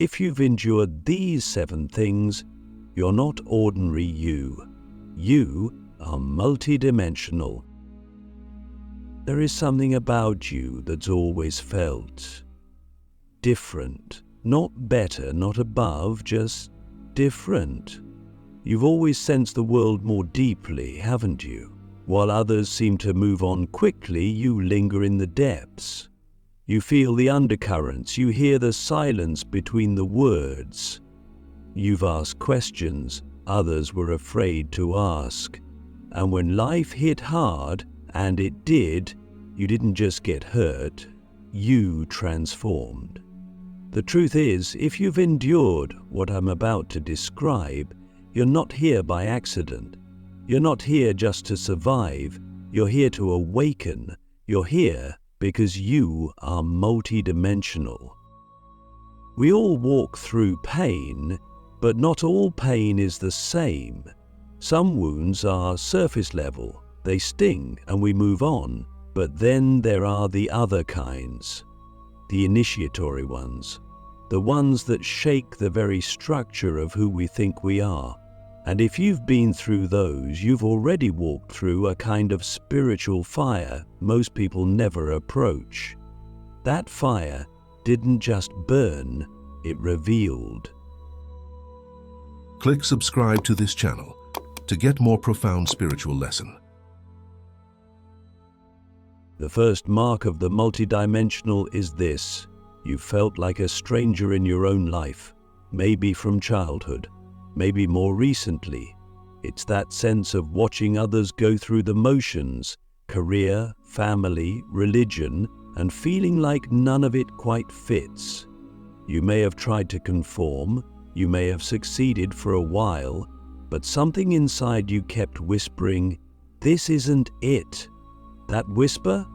If you've endured these 7 things, you're not ordinary you. You are multidimensional. There is something about you that's always felt different. Not better, not above, just different. You've always sensed the world more deeply, haven't you? While others seem to move on quickly, you linger in the depths. You feel the undercurrents, you hear the silence between the words. You've asked questions others were afraid to ask. And when life hit hard, and it did, you didn't just get hurt, you transformed. The truth is, if you've endured what I'm about to describe, you're not here by accident. You're not here just to survive. You're here to awaken. You're here because you are multidimensional. We all walk through pain, but not all pain is the same. Some wounds are surface level. They sting and we move on. But then there are the other kinds, the initiatory ones, the ones that shake the very structure of who we think we are. And if you've been through those, you've already walked through a kind of spiritual fire most people never approach. That fire didn't just burn, it revealed. Click subscribe to this channel to get more profound spiritual lesson. The first mark of the multidimensional is this: you felt like a stranger in your own life, maybe from childhood, maybe more recently. It's that sense of watching others go through the motions, career, family, religion, and feeling like none of it quite fits. You may have tried to conform, you may have succeeded for a while, but something inside you kept whispering, "This isn't it." That whisper?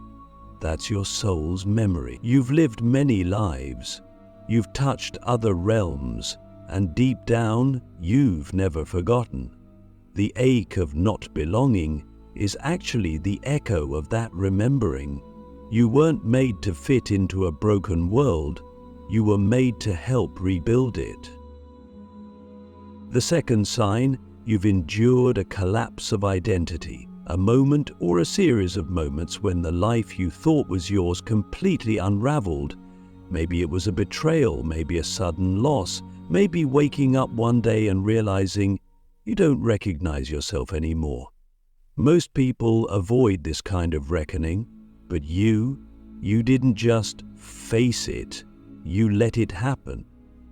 That's your soul's memory. You've lived many lives. You've touched other realms, and deep down, you've never forgotten. The ache of not belonging is actually the echo of that remembering. You weren't made to fit into a broken world. You were made to help rebuild it. The second sign, you've endured a collapse of identity. A moment or a series of moments when the life you thought was yours completely unraveled. Maybe it was a betrayal, maybe a sudden loss, maybe waking up one day and realizing you don't recognize yourself anymore. Most people avoid this kind of reckoning, but you didn't just face it, you let it happen.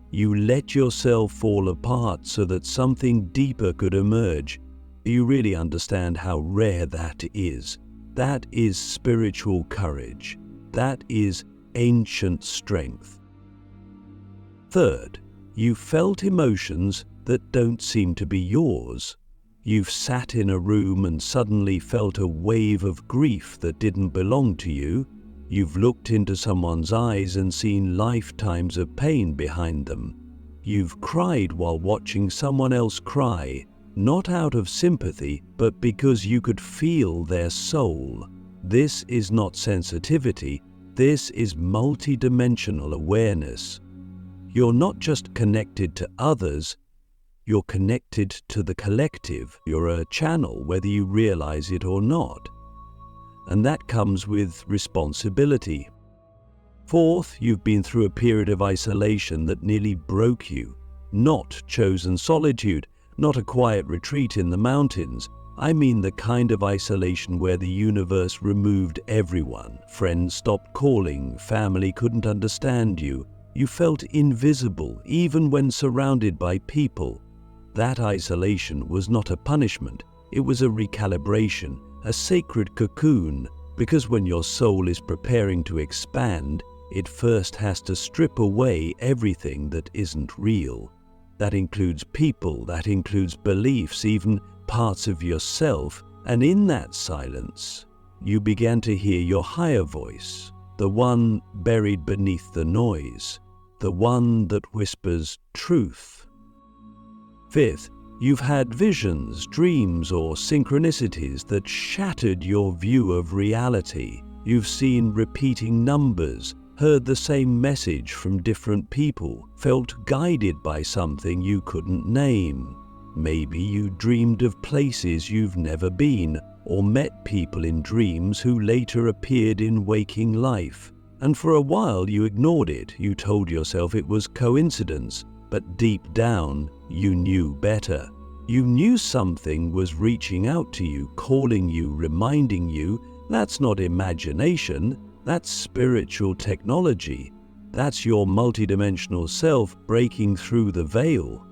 You let yourself fall apart so that something deeper could emerge. You really understand how rare that is. That is spiritual courage. That is ancient strength. Third, you felt emotions that don't seem to be yours. You've sat in a room and suddenly felt a wave of grief that didn't belong to you. You've looked into someone's eyes and seen lifetimes of pain behind them. You've cried while watching someone else cry. Not out of sympathy, but because you could feel their soul. This is not sensitivity, this is multidimensional awareness. You're not just connected to others, you're connected to the collective. You're a channel, whether you realize it or not. And that comes with responsibility. Fourth, you've been through a period of isolation that nearly broke you. Not chosen solitude, not a quiet retreat in the mountains. I mean the kind of isolation where the universe removed everyone. Friends stopped calling, family couldn't understand you. You felt invisible even when surrounded by people. That isolation was not a punishment, it was a recalibration, a sacred cocoon, because when your soul is preparing to expand, it first has to strip away everything that isn't real. That includes people, that includes beliefs, even parts of yourself, and in that silence, you began to hear your higher voice, the one buried beneath the noise, the one that whispers truth. Fifth, you've had visions, dreams, or synchronicities that shattered your view of reality. You've seen repeating numbers, heard the same message from different people, felt guided by something you couldn't name. Maybe you dreamed of places you've never been, or met people in dreams who later appeared in waking life. And for a while you ignored it. You told yourself it was coincidence, but deep down you knew better. You knew something was reaching out to you, calling you, reminding you. That's not imagination, that's spiritual technology. That's your multidimensional self breaking through the veil.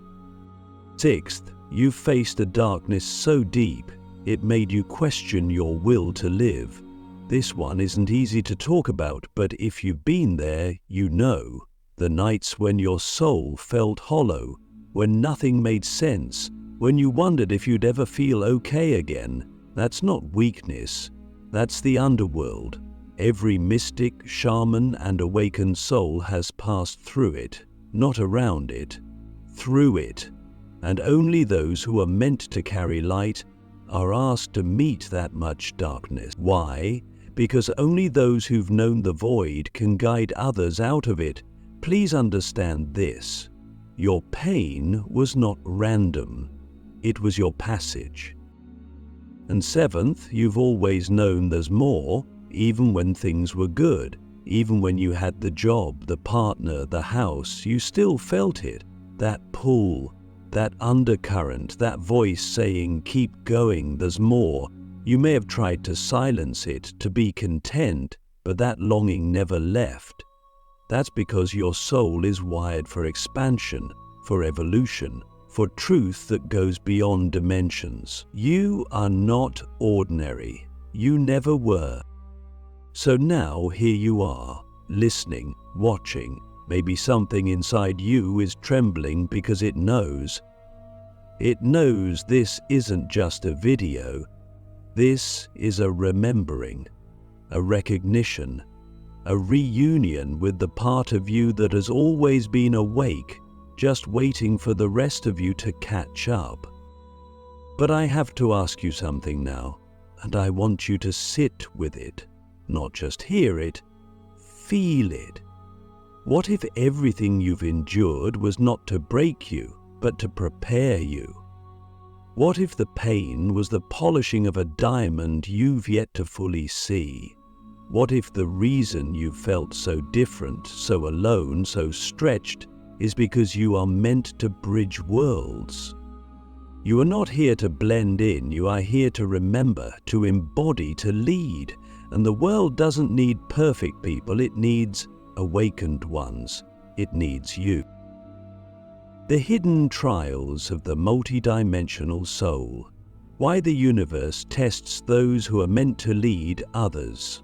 Sixth, you faced a darkness so deep, it made you question your will to live. This one isn't easy to talk about, but if you've been there, you know. The nights when your soul felt hollow, when nothing made sense, when you wondered if you'd ever feel okay again. That's not weakness, that's the underworld. Every mystic, shaman, and awakened soul has passed through it, not around it, through it. And only those who are meant to carry light are asked to meet that much darkness. Why? Because only those who've known the void can guide others out of it. Please understand this. Your pain was not random. It was your passage. And seventh, you've always known there's more, even when things were good. Even when you had the job, the partner, the house, you still felt it. That pull, that undercurrent, that voice saying, keep going, there's more. You may have tried to silence it, to be content, but that longing never left. That's because your soul is wired for expansion, for evolution, for truth that goes beyond dimensions. You are not ordinary. You never were. So now here you are, listening, watching. Maybe something inside you is trembling because it knows. It knows this isn't just a video. This is a remembering, a recognition, a reunion with the part of you that has always been awake, just waiting for the rest of you to catch up. But I have to ask you something now, and I want you to sit with it, not just hear it, feel it. What if everything you've endured was not to break you, but to prepare you? What if the pain was the polishing of a diamond you've yet to fully see? What if the reason you felt so different, so alone, so stretched, is because you are meant to bridge worlds? You are not here to blend in, you are here to remember, to embody, to lead. And the world doesn't need perfect people, it needs awakened ones. It needs you. The hidden trials of the multidimensional soul. Why the universe tests those who are meant to lead others.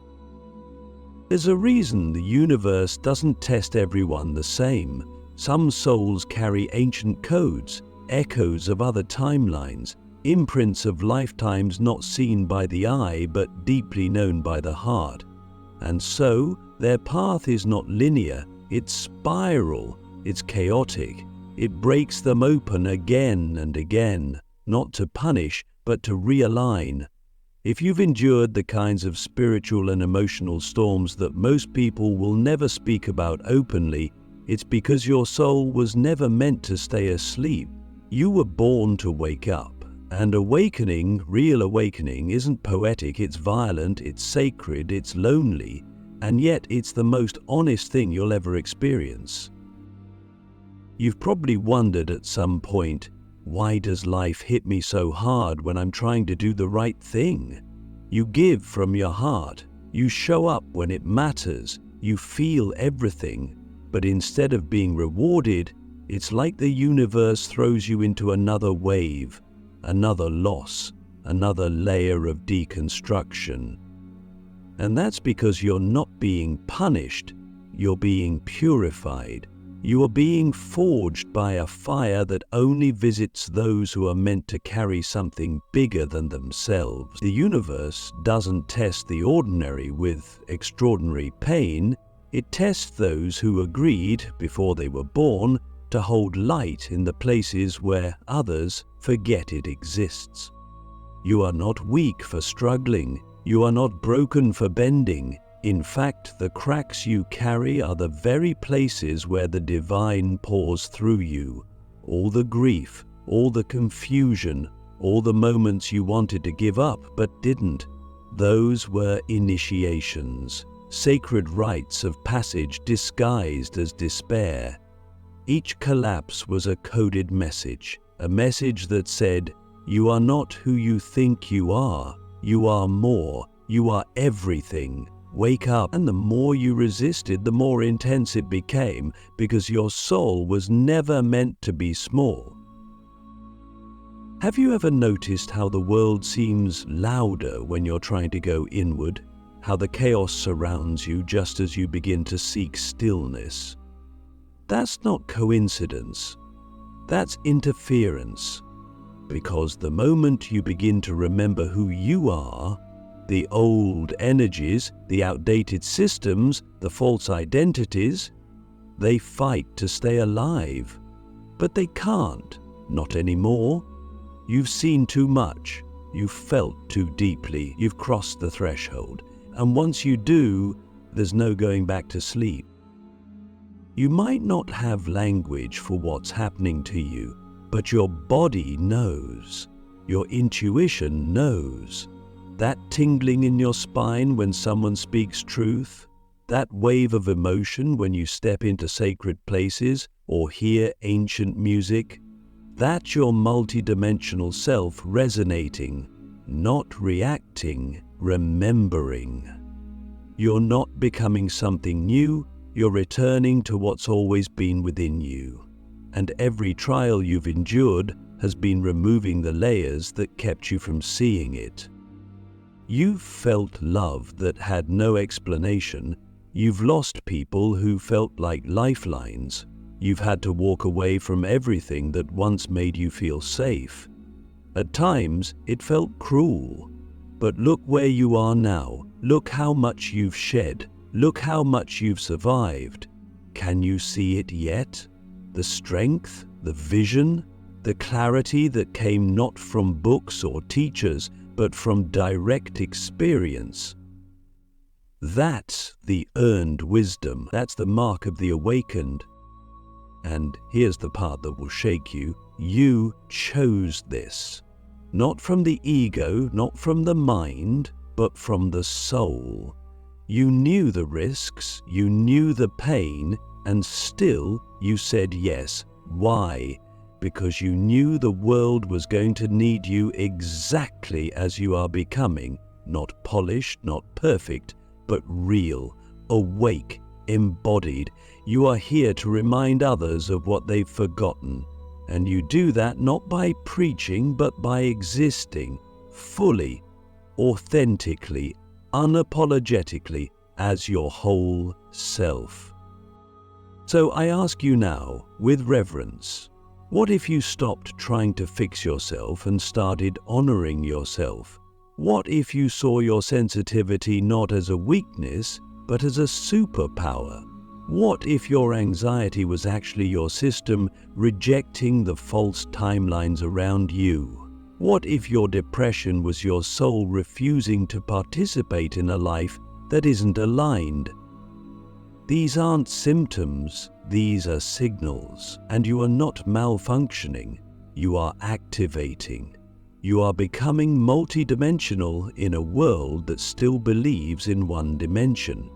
There's a reason the universe doesn't test everyone the same. Some souls carry ancient codes, echoes of other timelines, imprints of lifetimes not seen by the eye but deeply known by the heart. And so, their path is not linear, it's spiral, it's chaotic. It breaks them open again and again, not to punish, but to realign. If you've endured the kinds of spiritual and emotional storms that most people will never speak about openly, it's because your soul was never meant to stay asleep. You were born to wake up. And awakening, real awakening, isn't poetic, it's violent, it's sacred, it's lonely, and yet it's the most honest thing you'll ever experience. You've probably wondered at some point, why does life hit me so hard when I'm trying to do the right thing? You give from your heart, you show up when it matters, you feel everything, but instead of being rewarded, it's like the universe throws you into another wave, another loss, another layer of deconstruction. And that's because you're not being punished, you're being purified. You are being forged by a fire that only visits those who are meant to carry something bigger than themselves. The universe doesn't test the ordinary with extraordinary pain. It tests those who agreed, before they were born, to hold light in the places where others forget it exists. You are not weak for struggling. You are not broken for bending. In fact, the cracks you carry are the very places where the divine pours through you. All the grief, all the confusion, all the moments you wanted to give up but didn't. Those were initiations, sacred rites of passage disguised as despair. Each collapse was a coded message, a message that said, "You are not who you think you are more, you are everything. Wake up." And the more you resisted, the more intense it became, because your soul was never meant to be small. Have you ever noticed how the world seems louder when you're trying to go inward? How the chaos surrounds you just as you begin to seek stillness? That's not coincidence. That's interference. Because the moment you begin to remember who you are, the old energies, the outdated systems, the false identities, they fight to stay alive. But they can't, not anymore. You've seen too much, you've felt too deeply, you've crossed the threshold, and once you do, there's no going back to sleep. You might not have language for what's happening to you, but your body knows, your intuition knows. That tingling in your spine when someone speaks truth, that wave of emotion when you step into sacred places or hear ancient music, that's your multidimensional self resonating, not reacting, remembering. You're not becoming something new, you're returning to what's always been within you. And every trial you've endured has been removing the layers that kept you from seeing it. You've felt love that had no explanation. You've lost people who felt like lifelines. You've had to walk away from everything that once made you feel safe. At times, it felt cruel. But look where you are now. Look how much you've shed. Look how much you've survived. Can you see it yet? The strength, the vision, the clarity that came not from books or teachers, but from direct experience. That's the earned wisdom. That's the mark of the awakened. And here's the part that will shake you. You chose this. Not from the ego, not from the mind, but from the soul. You knew the risks, you knew the pain, and still you said yes. Why? Because you knew the world was going to need you exactly as you are becoming, not polished, not perfect, but real, awake, embodied. You are here to remind others of what they've forgotten, and you do that not by preaching, but by existing fully, authentically, unapologetically as your whole self. So I ask you now, with reverence, what if you stopped trying to fix yourself and started honoring yourself? What if you saw your sensitivity not as a weakness, but as a superpower? What if your anxiety was actually your system rejecting the false timelines around you? What if your depression was your soul refusing to participate in a life that isn't aligned? These aren't symptoms, these are signals, and you are not malfunctioning, you are activating. You are becoming multidimensional in a world that still believes in one dimension.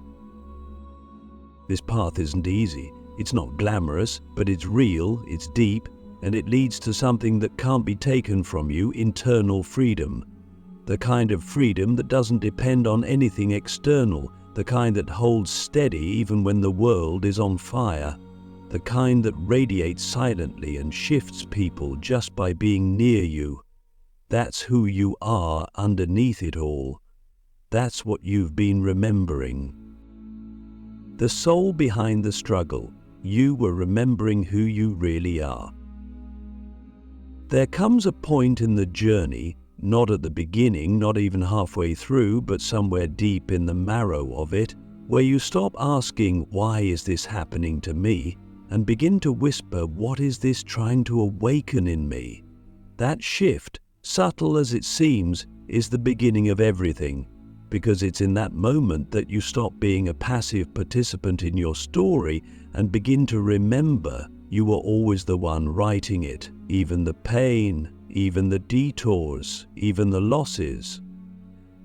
This path isn't easy, it's not glamorous, but it's real, it's deep, and it leads to something that can't be taken from you, internal freedom. The kind of freedom that doesn't depend on anything external, the kind that holds steady even when the world is on fire, the kind that radiates silently and shifts people just by being near you. That's who you are underneath it all. That's what you've been remembering. The soul behind the struggle, you were remembering who you really are. There comes a point in the journey, not at the beginning, not even halfway through, but somewhere deep in the marrow of it, where you stop asking, why is this happening to me, and begin to whisper, what is this trying to awaken in me? That shift, subtle as it seems, is the beginning of everything. because it's in that moment that you stop being a passive participant in your story and begin to remember you were always the one writing it, even the pain, even the detours, even the losses.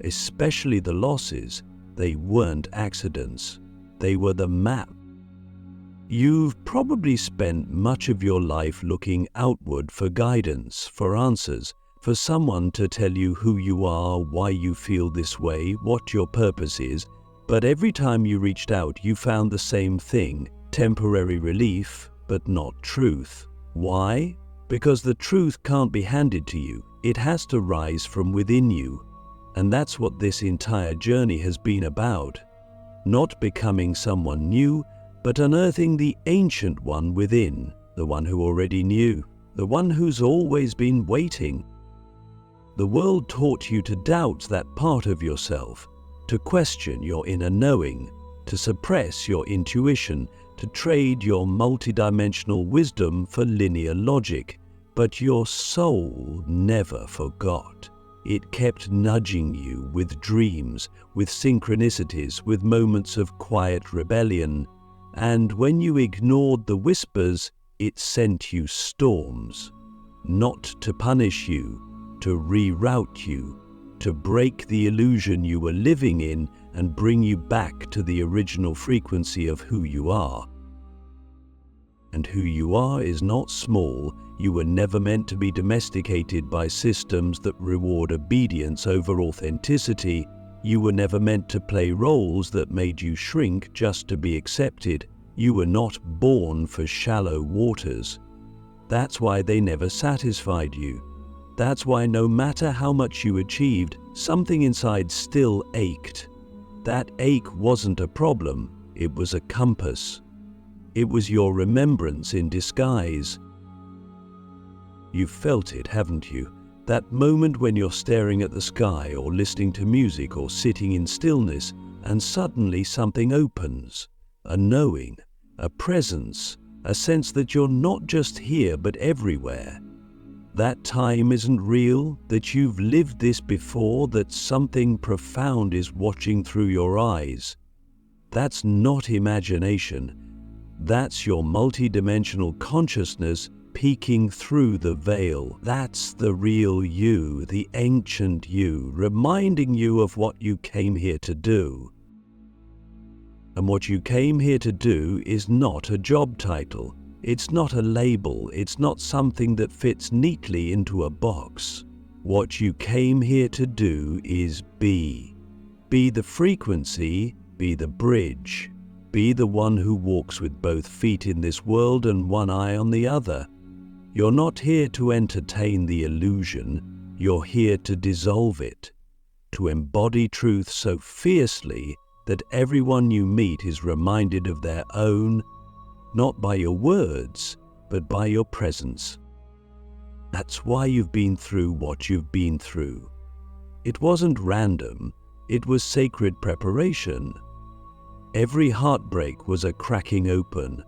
Especially the losses, they weren't accidents. They were the map. You've probably spent much of your life looking outward for guidance, for answers, for someone to tell you who you are, why you feel this way, what your purpose is, but every time you reached out, you found the same thing, temporary relief, but not truth. Why? Because the truth can't be handed to you. It has to rise from within you. And that's what this entire journey has been about. Not becoming someone new, but unearthing the ancient one within, the one who already knew, the one who's always been waiting. The world taught you to doubt that part of yourself, to question your inner knowing, to suppress your intuition, to trade your multidimensional wisdom for linear logic. But your soul never forgot. It kept nudging you with dreams, with synchronicities, with moments of quiet rebellion. And when you ignored the whispers, it sent you storms. Not to punish you, to reroute you, to break the illusion you were living in and bring you back to the original frequency of who you are. And who you are is not small. You were never meant to be domesticated by systems that reward obedience over authenticity. You were never meant to play roles that made you shrink just to be accepted. You were not born for shallow waters. That's why they never satisfied you. That's why no matter how much you achieved, something inside still ached. That ache wasn't a problem, it was a compass. It was your remembrance in disguise. You've felt it, haven't you? That moment when you're staring at the sky or listening to music or sitting in stillness and suddenly something opens. A knowing, a presence, a sense that you're not just here but everywhere. That time isn't real, that you've lived this before, that something profound is watching through your eyes. That's not imagination. That's your multidimensional consciousness peeking through the veil. That's the real you, the ancient you, reminding you of what you came here to do. And what you came here to do is not a job title. It's not a label. It's not something that fits neatly into a box. What you came here to do is be. Be the frequency, be the bridge. Be the one who walks with both feet in this world and one eye on the other. You're not here to entertain the illusion. You're here to dissolve it, to embody truth so fiercely that everyone you meet is reminded of their own, not by your words, but by your presence. That's why you've been through what you've been through. It wasn't random, it was sacred preparation. Every heartbreak was a cracking open.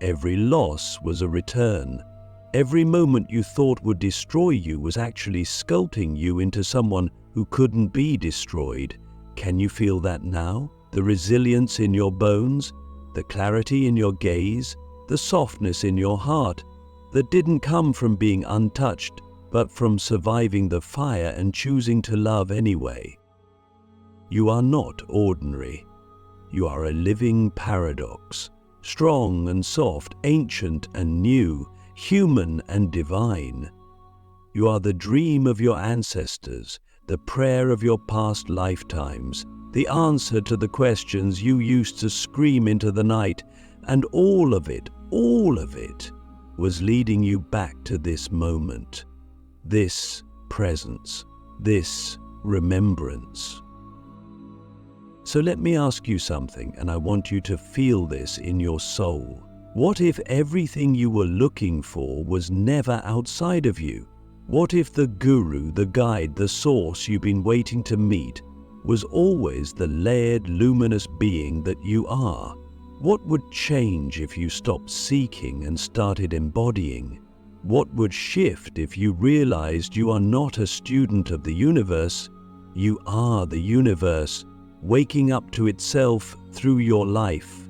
Every loss was a return. Every moment you thought would destroy you was actually sculpting you into someone who couldn't be destroyed. Can you feel that now? The resilience in your bones, the clarity in your gaze, the softness in your heart that didn't come from being untouched, but from surviving the fire and choosing to love anyway. You are not ordinary. You are a living paradox, strong and soft, ancient and new, human and divine. You are the dream of your ancestors, the prayer of your past lifetimes, the answer to the questions you used to scream into the night, and all of it was leading you back to this moment, this presence, this remembrance. So let me ask you something, and I want you to feel this in your soul. What if everything you were looking for was never outside of you? What if the guru, the guide, the source you've been waiting to meet was always the layered, luminous being that you are? What would change if you stopped seeking and started embodying? What would shift if you realized you are not a student of the universe, You are the universe, waking up to itself through your life.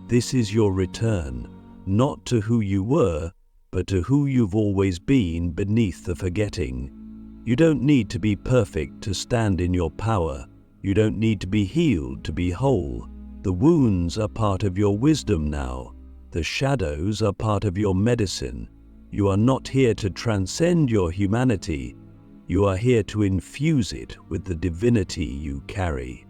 This is your return, not to who you were, but to who you've always been beneath the forgetting. You don't need to be perfect to stand in your power. You don't need to be healed to be whole. The wounds are part of your wisdom now. The shadows are part of your medicine. You are not here to transcend your humanity. You are here to infuse it with the divinity you carry.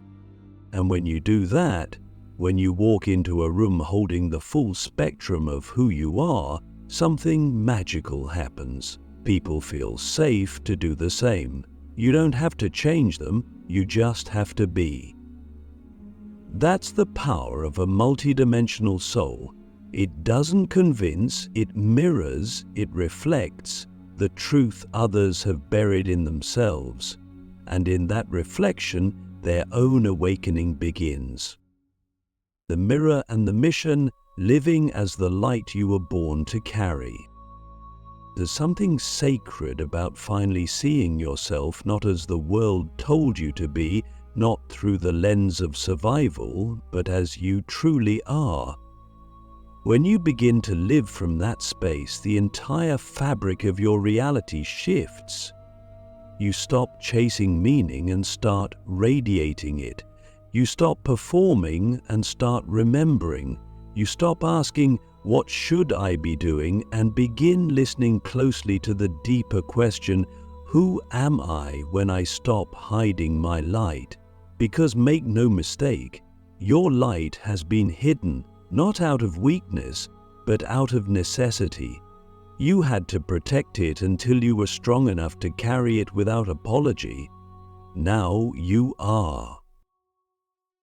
And when you do that, when you walk into a room holding the full spectrum of who you are, something magical happens. People feel safe to do the same. You don't have to change them, you just have to be. That's the power of a multidimensional soul. It doesn't convince, it mirrors, it reflects the truth others have buried in themselves. And in that reflection, their own awakening begins. The mirror and the mission, living as the light you were born to carry. There's something sacred about finally seeing yourself not as the world told you to be, not through the lens of survival, but as you truly are. When you begin to live from that space, the entire fabric of your reality shifts. You stop chasing meaning and start radiating it. You stop performing and start remembering. You stop asking, "What should I be doing?" and begin listening closely to the deeper question, "Who am I when I stop hiding my light?" Because make no mistake, your light has been hidden, not out of weakness, but out of necessity. You had to protect it until you were strong enough to carry it without apology. Now you are.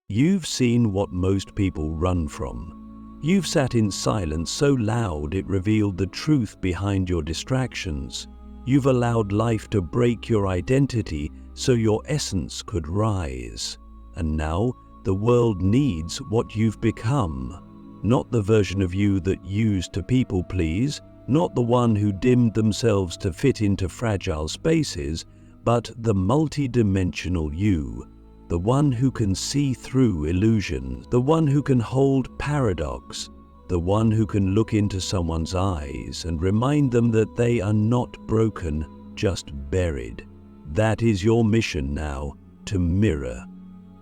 You've seen what most people run from. You've sat in silence so loud it revealed the truth behind your distractions. You've allowed life to break your identity so your essence could rise. And now the world needs what you've become. Not the version of you that used to people please, not the one who dimmed themselves to fit into fragile spaces, but the multidimensional you. The one who can see through illusion, the one who can hold paradox, the one who can look into someone's eyes and remind them that they are not broken, just buried. That is your mission now, to mirror,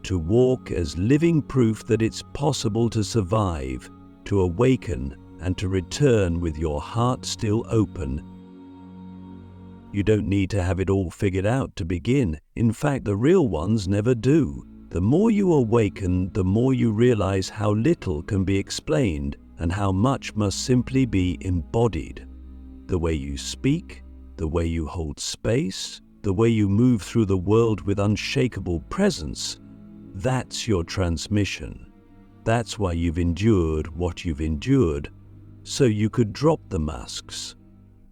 to walk as living proof that it's possible to survive, to awaken, and to return with your heart still open. You don't need to have it all figured out to begin. In fact, the real ones never do. The more you awaken, the more you realize how little can be explained and how much must simply be embodied. The way you speak, the way you hold space, the way you move through the world with unshakable presence, that's your transmission. That's why you've endured what you've endured, so you could drop the masks.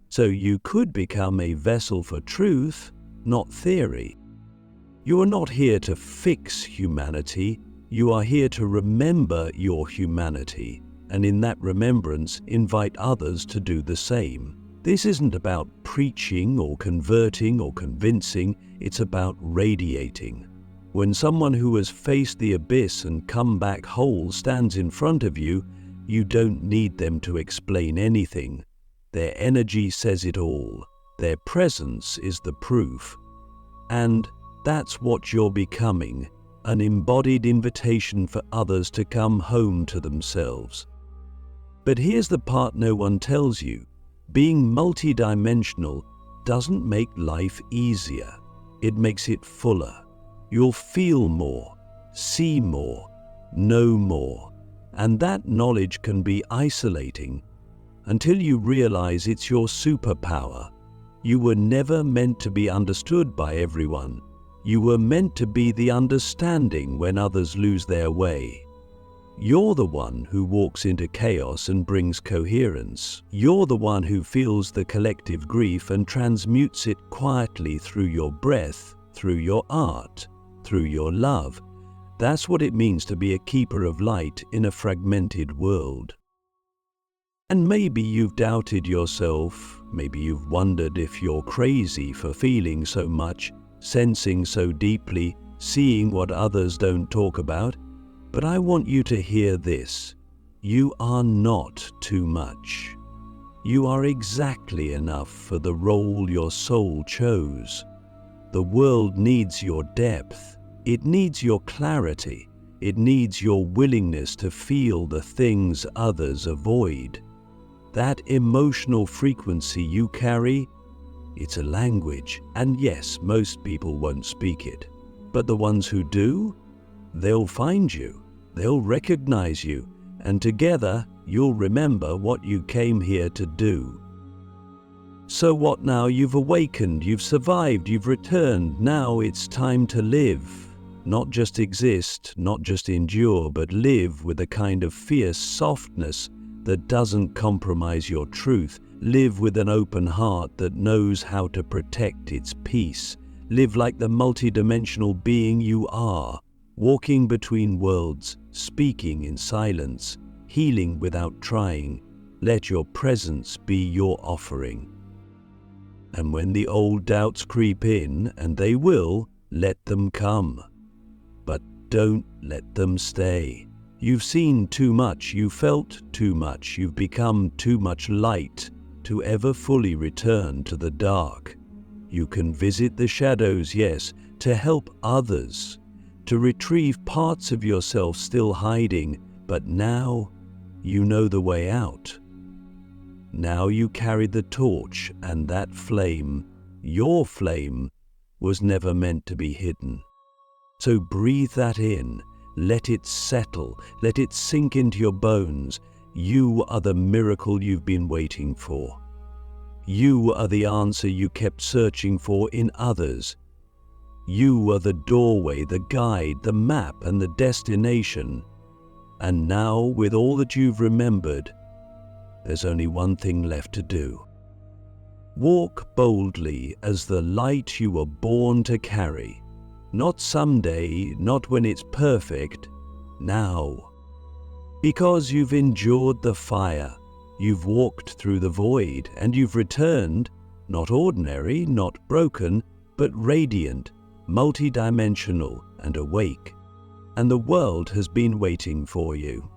So you could become a vessel for truth, not theory. You are not here to fix humanity, you are here to remember your humanity, and in that remembrance invite others to do the same. This isn't about preaching or converting or convincing, it's about radiating. When someone who has faced the abyss and come back whole stands in front of you, you don't need them to explain anything. Their energy says it all. Their presence is the proof. And that's what you're becoming, an embodied invitation for others to come home to themselves. But here's the part no one tells you. Being multidimensional doesn't make life easier. It makes it fuller. You'll feel more, see more, know more. And that knowledge can be isolating until you realize it's your superpower. You were never meant to be understood by everyone. You were meant to be the understanding when others lose their way. You're the one who walks into chaos and brings coherence. You're the one who feels the collective grief and transmutes it quietly through your breath, through your art, through your love. That's what it means to be a keeper of light in a fragmented world. And maybe you've doubted yourself, maybe you've wondered if you're crazy for feeling so much. sensing so deeply, seeing what others don't talk about. But I want you to hear this. You are not too much. You are exactly enough for the role your soul chose. The world needs your depth. It needs your clarity. It needs your willingness to feel the things others avoid. That emotional frequency you carry, it's a language, and yes, most people won't speak it. But the ones who do, they'll find you, they'll recognize you, and together you'll remember what you came here to do. So what now? You've awakened, you've survived, you've returned. Now it's time to live. Not just exist, not just endure, but live with a kind of fierce softness that doesn't compromise your truth. Live with an open heart that knows how to protect its peace. Live like the multidimensional being you are, walking between worlds, speaking in silence, healing without trying. Let your presence be your offering. And when the old doubts creep in, and they will, let them come. But don't let them stay. You've seen too much, you felt too much, you've become too much light to ever fully return to the dark. You can visit the shadows, yes, to help others, to retrieve parts of yourself still hiding, but now you know the way out. Now you carry the torch, and that flame, your flame, was never meant to be hidden. So breathe that in, let it settle, let it sink into your bones. You are the miracle you've been waiting for. You are the answer you kept searching for in others. You are the doorway, the guide, the map, and the destination. And now, with all that you've remembered, there's only one thing left to do. Walk boldly as the light you were born to carry. Not someday, not when it's perfect, now. Because you've endured the fire, you've walked through the void, and you've returned, not ordinary, not broken, but radiant, multidimensional, and awake. And the world has been waiting for you.